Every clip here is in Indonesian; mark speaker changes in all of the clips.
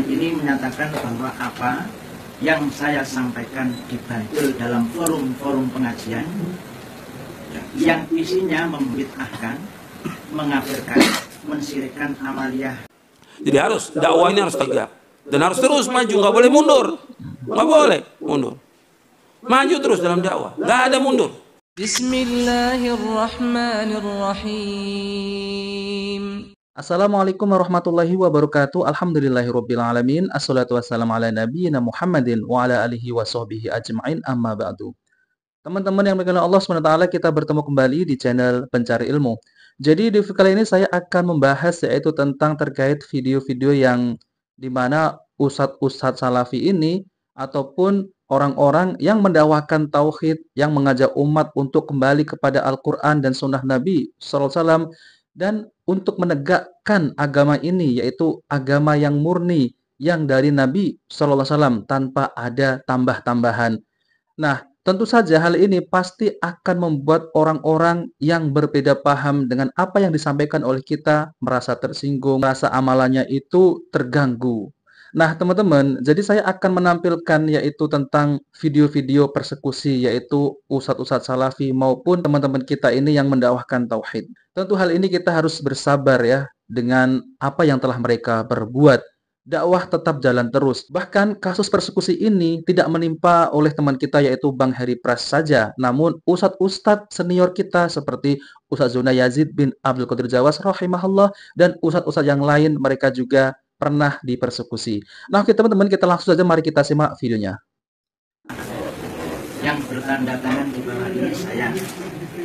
Speaker 1: ini menyatakan bahwa apa yang saya sampaikan di Bantul dalam forum-forum pengajian yang isinya membid'ahkan, mengafirkan, mensyirikkan amaliyah.
Speaker 2: Jadi harus dakwah ini harus tegak dan harus terus maju, nggak boleh mundur, nggak boleh mundur, maju terus dalam dakwah, nggak ada mundur.
Speaker 3: Bismillahirrahmanirrahim. Assalamualaikum warahmatullahi wabarakatuh. Alhamdulillahirabbil alamin. Assalatu wassalamu ala nabiyyina Muhammadin wa ala alihi wa sahbihi ajma'in, amma ba'du. Teman-teman yang dimuliakan Allah SWT, kita bertemu kembali di channel Pencari Ilmu. Jadi di video kali ini saya akan membahas yaitu tentang terkait video-video yang dimana ustadz-ustadz salafi ini ataupun orang-orang yang mendakwakan tauhid, yang mengajak umat untuk kembali kepada Al-Quran dan Sunnah Nabi SAW, dan untuk menegakkan agama ini, yaitu agama yang murni, yang dari Nabi SAW tanpa ada tambah-tambahan. Nah, tentu saja hal ini pasti akan membuat orang-orang yang berbeda paham dengan apa yang disampaikan oleh kita merasa tersinggung, merasa amalannya itu terganggu. Nah, teman-teman, jadi saya akan menampilkan yaitu tentang video-video persekusi, yaitu ustadz-ustadz salafi maupun teman-teman kita ini yang mendakwahkan tauhid. Tentu hal ini kita harus bersabar ya dengan apa yang telah mereka perbuat. Dakwah tetap jalan terus. Bahkan kasus persekusi ini tidak menimpa oleh teman kita yaitu Bang Heri Pras saja, namun ustadz-ustadz senior kita seperti Ustadz Zuna Yazid bin Abdul Qadir Jawas rahimahullah dan ustadz-ustadz yang lain, mereka juga pernah dipersekusi. Nah, oke teman-teman, kita langsung saja mari kita simak videonya.
Speaker 1: Yang bertanda tangan di bawah ini saya,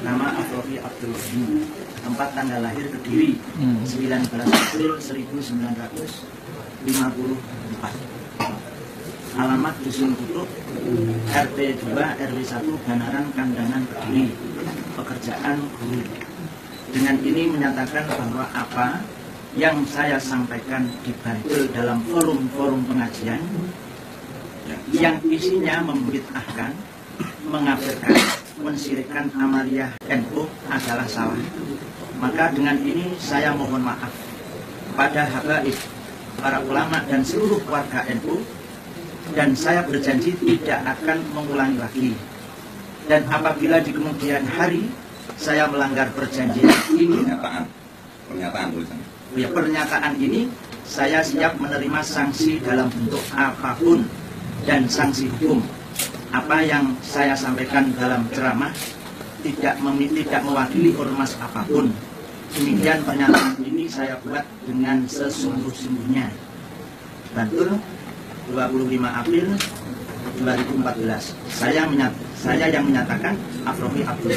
Speaker 1: nama Afrofi Abdul Ghani, tempat tanggal lahir Kediri, 19 April 1954. Alamat Dusun Kutuk, RT 2 RW 1 Banaran Kandangan Kediri. Pekerjaan guru. Dengan ini menyatakan bahwa apa yang saya sampaikan di Bantul dalam forum-forum pengajian yang isinya membid'ahkan, mengafirkan, mensyirikkan amaliyah NU adalah salah. Maka dengan ini saya mohon maaf pada habaib, para ulama dan seluruh warga NU, dan saya berjanji tidak akan mengulangi lagi. Dan apabila di kemudian hari saya melanggar perjanjian ini, pernyataan ini, saya siap menerima sanksi dalam bentuk apapun dan sanksi hukum. Apa yang saya sampaikan dalam ceramah tidak mewakili ormas apapun. Demikian pernyataan ini saya buat dengan sesungguh-sungguhnya. Bantul, 25 April 2014. Saya yang menyatakan Afrofi Abdul.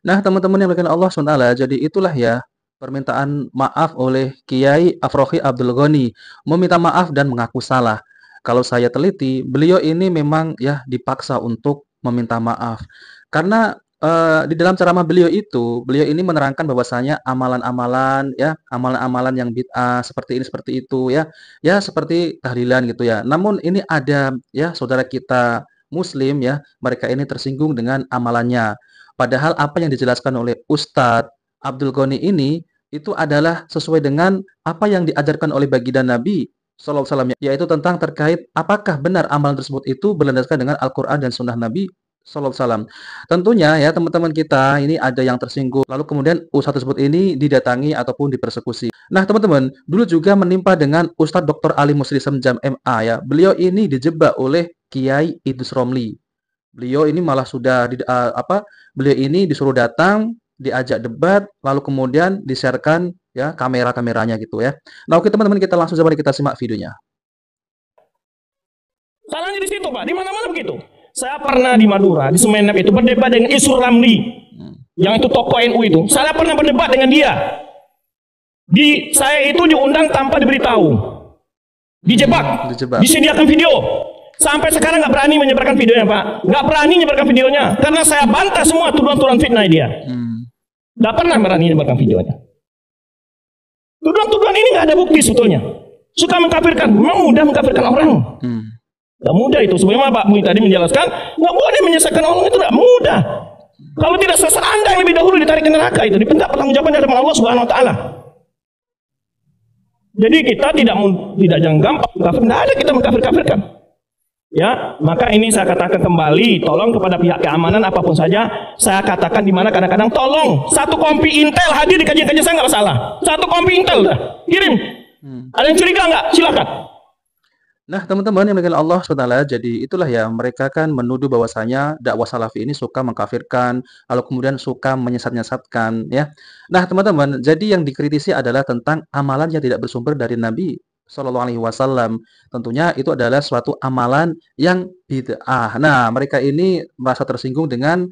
Speaker 3: Nah, teman-teman yang dimuliakan Allah SWT, jadi itulah ya permintaan maaf oleh Kiai Afrofi Abdul Ghani, meminta maaf dan mengaku salah. Kalau saya teliti, beliau ini memang ya dipaksa untuk meminta maaf. Karena di dalam ceramah beliau ini menerangkan bahwasanya amalan-amalan ya, amalan-amalan yang bid'ah seperti ini seperti itu ya. Ya seperti tahlilan gitu ya. Namun ini ada ya saudara kita muslim ya, mereka ini tersinggung dengan amalannya. Padahal apa yang dijelaskan oleh Ustadz Abdul Ghani ini itu adalah sesuai dengan apa yang diajarkan oleh baginda Nabi Sallallahu Alaihi Wasallam, yaitu tentang terkait apakah benar amalan tersebut itu berlandaskan dengan Al-Quran dan Sunnah Nabi Sallallahu Alaihi Wasallam. Tentunya ya teman-teman kita ini ada yang tersinggung, lalu kemudian ustadz tersebut ini didatangi ataupun dipersekusi. Nah teman-teman, dulu juga menimpa dengan Ustadz Dr. Ali Muslisem Jam MA ya. Beliau ini dijebak oleh Kiai Idrus Romli. Beliau ini malah sudah beliau ini disuruh datang, diajak debat, lalu kemudian di-sharekan ya kamera-kameranya gitu ya. Nah oke teman-teman, kita langsung saja kita simak videonya.
Speaker 4: Salahnya di situ Pak, di mana-mana begitu. Saya pernah di Madura, di Sumeneb itu berdebat dengan Isur Ramli, yang itu tokoh NU itu. Saya pernah berdebat dengan dia. Saya itu diundang tanpa diberitahu, dijebak, disediakan video. Sampai sekarang nggak berani menyebarkan videonya Pak, nggak berani menyebarkan videonya karena saya bantah semua tuduhan-tuduhan fitnah dia. Nggak pernah berani menyebarkan videonya. Tuduhan-tuduhan ini nggak ada bukti sebetulnya. Suka mengkafirkan, memang mudah mengkafirkan orang. Nggak mudah itu. Sebagaimana Pak Mui tadi menjelaskan, nggak boleh menyesatkan orang itu nggak mudah. Kalau tidak sesat Anda yang lebih dahulu ditarik ke neraka itu, diminta pertanggungjawaban dari Allah Subhanahu Wa Taala. Jadi kita tidak jangan gampang kafir, tidak ada kita mengkafir-kafirkan. Ya, maka ini saya katakan kembali, tolong kepada pihak keamanan apapun saja, saya katakan di mana kadang-kadang tolong satu kompi Intel hadir di kajian-kajian saya nggak masalah. Satu kompi Intel dah, kirim. Ada yang curiga nggak? Silakan.
Speaker 3: Nah, teman-teman yang dimuliakan Allah SWT, jadi itulah ya, mereka kan menuduh bahwasanya dakwah salafi ini suka mengkafirkan, lalu kemudian suka menyesat-nyesatkan, ya. Nah, teman-teman, jadi yang dikritisi adalah tentang amalan yang tidak bersumber dari Nabi Shallallahu Alaihi Wasallam. Tentunya itu adalah suatu amalan yang bid'ah. Nah, mereka ini merasa tersinggung dengan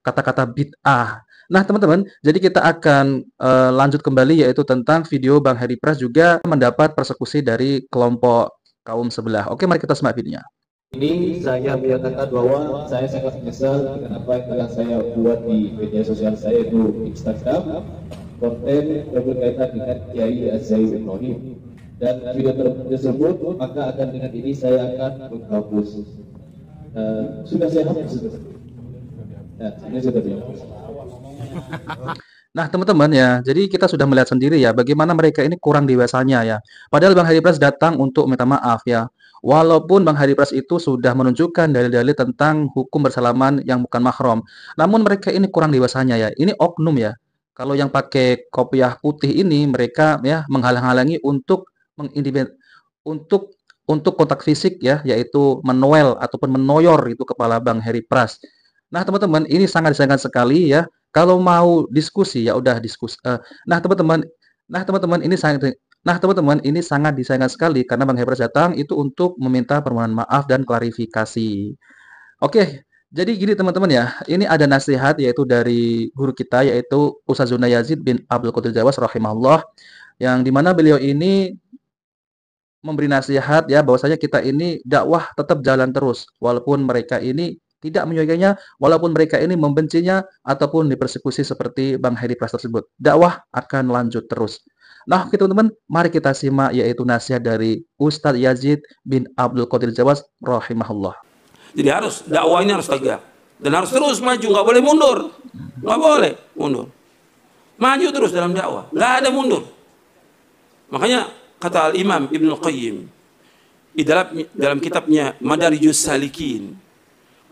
Speaker 3: kata-kata bid'ah. Nah, teman-teman, jadi kita akan lanjut kembali, yaitu tentang video Bang Heri Pras juga mendapat persekusi dari kelompok kaum sebelah. Oke, mari kita simak videonya.
Speaker 5: Ini saya menyatakan bahwa saya sangat menyesal dengan apa yang telah saya buat di media sosial saya, itu Instagram, konten yang berkaitan dengan Kiai Azzaid Ibrahim. Dan video tersebut, maka akan dengan ini saya akan menghapus. Sudah saya hapus. Nah, ini sudah dihapus.
Speaker 3: Nah, teman-teman ya, jadi kita sudah melihat sendiri ya bagaimana mereka ini kurang dewasanya ya. Padahal Bang Heri Pras datang untuk minta maaf ya. Walaupun Bang Heri Pras itu sudah menunjukkan dalil-dalil tentang hukum bersalaman yang bukan mahram, namun mereka ini kurang dewasanya ya. Ini oknum ya. Kalau yang pakai kopiah putih ini mereka ya menghalang-halangi untuk untuk kontak fisik ya, yaitu menoel ataupun menoyor itu kepala Bang Heri Pras. Nah, teman-teman, ini sangat disayangkan sekali ya. Kalau mau diskusi ya udah diskusi. Nah, teman-teman, ini sangat disayangkan sekali karena Bang Heri Pras datang itu untuk meminta permohonan maaf dan klarifikasi. Oke, jadi gini teman-teman ya. Ini ada nasihat yaitu dari guru kita, yaitu Ustaz Zuna Yazid bin Abdul Qadir Jawas rahimahullah, yang dimana beliau ini memberi nasihat ya bahwasanya kita ini dakwah tetap jalan terus walaupun mereka ini tidak menyukainya, walaupun mereka ini membencinya ataupun dipersekusi seperti Bang Heri Pras tersebut. Dakwah akan lanjut terus. Nah, oke teman-teman, mari kita simak yaitu nasihat dari Ustadz Yazid bin Abdul Qadir Jawas rahimahullah.
Speaker 2: Jadi dakwah ini harus tegak dan harus terus maju, nggak boleh mundur, nggak boleh mundur. Maju terus dalam dakwah, nggak ada mundur. Makanya kata Al-Imam Ibnu Qayyim dalam kitabnya Madarijus Salikin,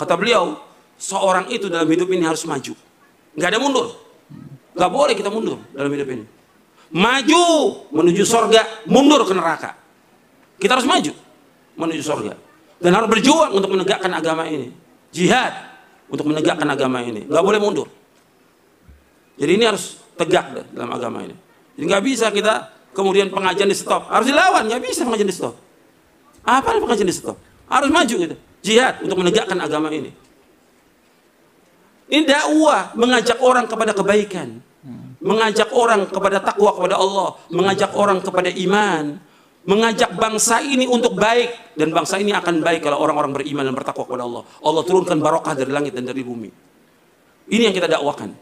Speaker 2: kata beliau, seorang itu dalam hidup ini harus maju. Nggak ada mundur. Nggak boleh kita mundur dalam hidup ini. Maju menuju surga, mundur ke neraka. Kita harus maju menuju surga. Dan harus berjuang untuk menegakkan agama ini. Jihad untuk menegakkan agama ini. Nggak boleh mundur. Jadi ini harus tegak dalam agama ini. Jadi nggak bisa kita kemudian pengajian di stop. Harus dilawan, nggak bisa pengajian di stop. Apa pengajian di stop? Harus maju gitu. Jihad untuk menegakkan agama ini. Ini dakwah, mengajak orang kepada kebaikan, mengajak orang kepada takwa kepada Allah, mengajak orang kepada iman, mengajak bangsa ini untuk baik, dan bangsa ini akan baik kalau orang-orang beriman dan bertakwa kepada Allah. Allah turunkan barokah dari langit dan dari bumi. Ini yang kita dakwakan,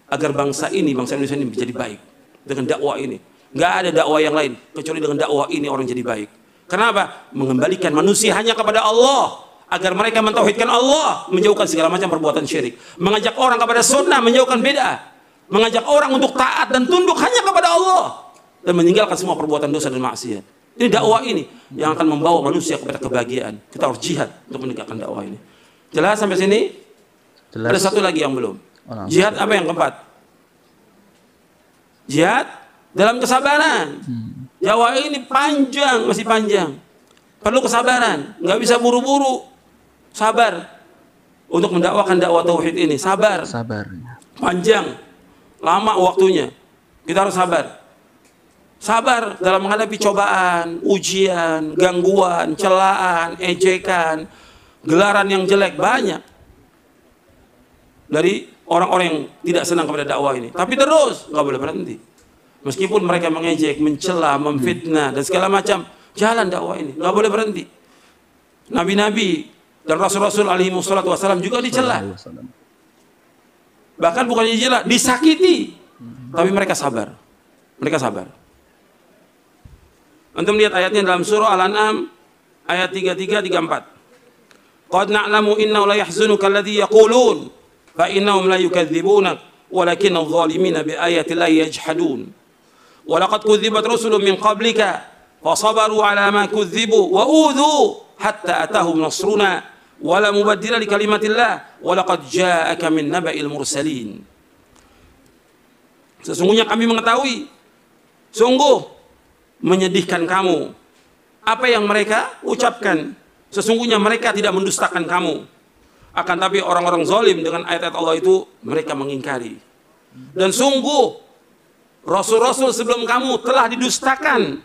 Speaker 2: agar bangsa Indonesia ini menjadi baik dengan dakwah ini. Nggak ada dakwah yang lain kecuali dengan dakwah ini orang jadi baik. Kenapa? Mengembalikan manusia hanya kepada Allah, agar mereka mentauhidkan Allah, menjauhkan segala macam perbuatan syirik, mengajak orang kepada sunnah, menjauhkan bid'ah, mengajak orang untuk taat dan tunduk hanya kepada Allah dan meninggalkan semua perbuatan dosa dan maksiat. Ini dakwah ini yang akan membawa manusia kepada kebahagiaan. Kita harus jihad untuk menegakkan dakwah ini. Jelas sampai sini? Jelas. Ada satu lagi yang belum. Jihad apa yang keempat? Jihad dalam kesabaran. Dakwah ini panjang, masih panjang. Perlu kesabaran, nggak bisa buru-buru. Sabar untuk mendakwakan dakwah tauhid ini. Sabar. Panjang, lama waktunya. Kita harus sabar. Sabar dalam menghadapi cobaan, ujian, gangguan, celaan, ejekan, gelaran yang jelek banyak dari orang-orang yang tidak senang kepada dakwah ini. Tapi terus nggak boleh berhenti. Meskipun mereka mengejek, mencela, memfitnah dan segala macam, jalan dakwah ini nggak boleh berhenti. Nabi-nabi dan Rasul-Rasul alaihi wassalatu wassalam juga dicela. Bahkan bukan dicela, disakiti. Tapi mereka sabar. Mereka sabar. Antum lihat ayatnya dalam surah Al-An'am ayat 33-34. Qad na'lamu innahu la yahzunuka alladhi yaqulun fa innahum la yukadzibunak walakinna adh-dhalimina bi ayati llahi yajhadun. wa laqad kudzibat rusulun min qablika fasabaru ala ma kudzibu wa udhu hatta atahum nasruna wa la mubaddila li kalimatillah wa laqad ja'aka min naba'il mursalin. Sesungguhnya kami mengetahui, sungguh menyedihkan kamu apa yang mereka ucapkan. Sesungguhnya mereka tidak mendustakan kamu, akan tapi orang-orang zalim dengan ayat-ayat Allah itu mereka mengingkari. Dan sungguh rasul-rasul sebelum kamu telah didustakan,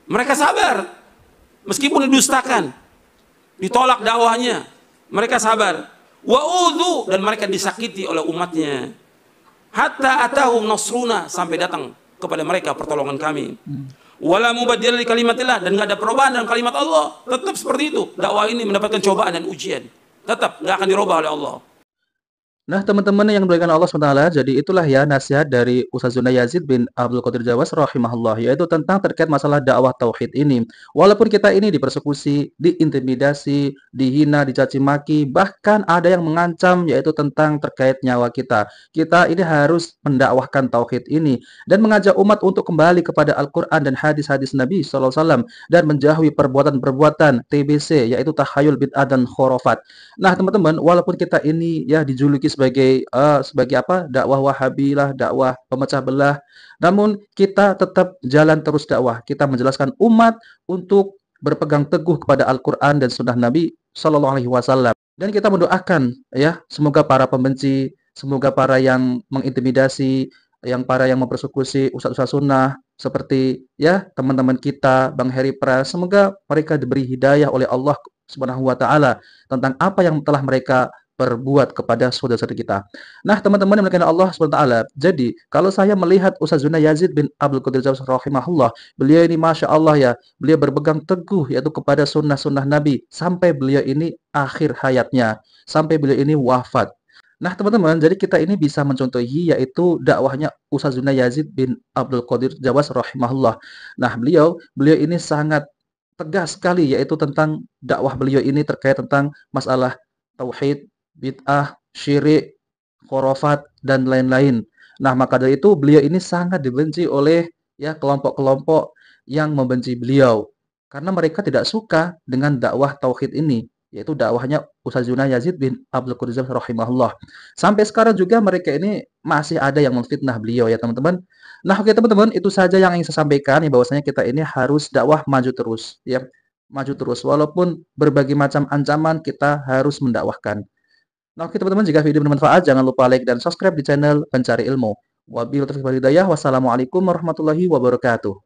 Speaker 2: mereka sabar meskipun didustakan, ditolak dakwahnya, mereka sabar. Wa udhu, dan mereka disakiti oleh umatnya. Hatta atahum nasruna, sampai datang kepada mereka pertolongan kami. Wala mubaddila li kalimatillah, dan nggak ada perubahan dalam kalimat Allah. Tetap seperti itu. Dakwah ini mendapatkan cobaan dan ujian. Tetap nggak akan dirubah oleh Allah.
Speaker 3: Nah, teman-teman yang dimuliakan Allah SWT, jadi itulah ya nasihat dari Ustazuna Yazid bin Abdul Qadir Jawas rahimahullah, yaitu tentang terkait masalah dakwah tauhid ini. Walaupun kita ini dipersekusi, diintimidasi, dihina, dicaci maki, bahkan ada yang mengancam, yaitu tentang terkait nyawa kita. Kita ini harus mendakwahkan tauhid ini dan mengajak umat untuk kembali kepada Al-Quran dan hadis-hadis Nabi SAW dan menjauhi perbuatan-perbuatan TBC, yaitu tahayul, bid'ah, dan khurafat. Nah, teman-teman, walaupun kita ini ya dijuluki sebagai apa, dakwah Wahabi lah, dakwah pemecah belah, namun kita tetap jalan terus dakwah. Kita menjelaskan umat untuk berpegang teguh kepada Al-Quran dan Sunnah Nabi Shallallahu Alaihi Wasallam. Dan kita mendoakan ya, semoga para pembenci, semoga para yang mengintimidasi, para yang mempersekusi ustaz-ustaz sunnah seperti ya teman-teman kita, Bang Heri Pras, semoga mereka diberi hidayah oleh Allah Subhanahu wa Ta'ala tentang apa yang telah mereka perbuat kepada saudara-saudara kita. Nah, teman-teman yang dimuliakan Allah SWT, jadi kalau saya melihat Ustazuna Yazid bin Abdul Qadir Jawas rahimahullah, beliau ini Masya Allah ya, beliau berpegang teguh yaitu kepada sunnah-sunnah Nabi sampai beliau ini akhir hayatnya, sampai beliau ini wafat. Nah, teman-teman, jadi kita ini bisa mencontohi yaitu dakwahnya Ustazuna Yazid bin Abdul Qadir Jawas rahimahullah. Nah, beliau ini sangat tegas sekali yaitu tentang dakwah beliau ini terkait tentang masalah tauhid, bid'ah, syirik, khurafat, dan lain-lain. Nah, maka dari itu beliau ini sangat dibenci oleh ya kelompok-kelompok yang membenci beliau karena mereka tidak suka dengan dakwah tauhid ini, yaitu dakwahnya Ustazuna Yazid bin Abdul Qadir rahimahullah. Sampai sekarang juga mereka ini masih ada yang memfitnah beliau ya, teman-teman. Nah, oke teman-teman, itu saja yang ingin saya sampaikan ya, bahwasanya kita ini harus dakwah maju terus ya. Maju terus walaupun berbagai macam ancaman, kita harus mendakwahkan. Nah, oke teman-teman, jika video bermanfaat jangan lupa like dan subscribe di channel Pencari Ilmu. Wabillahi taufiq wal hidayah. Wassalamualaikum warahmatullahi wabarakatuh.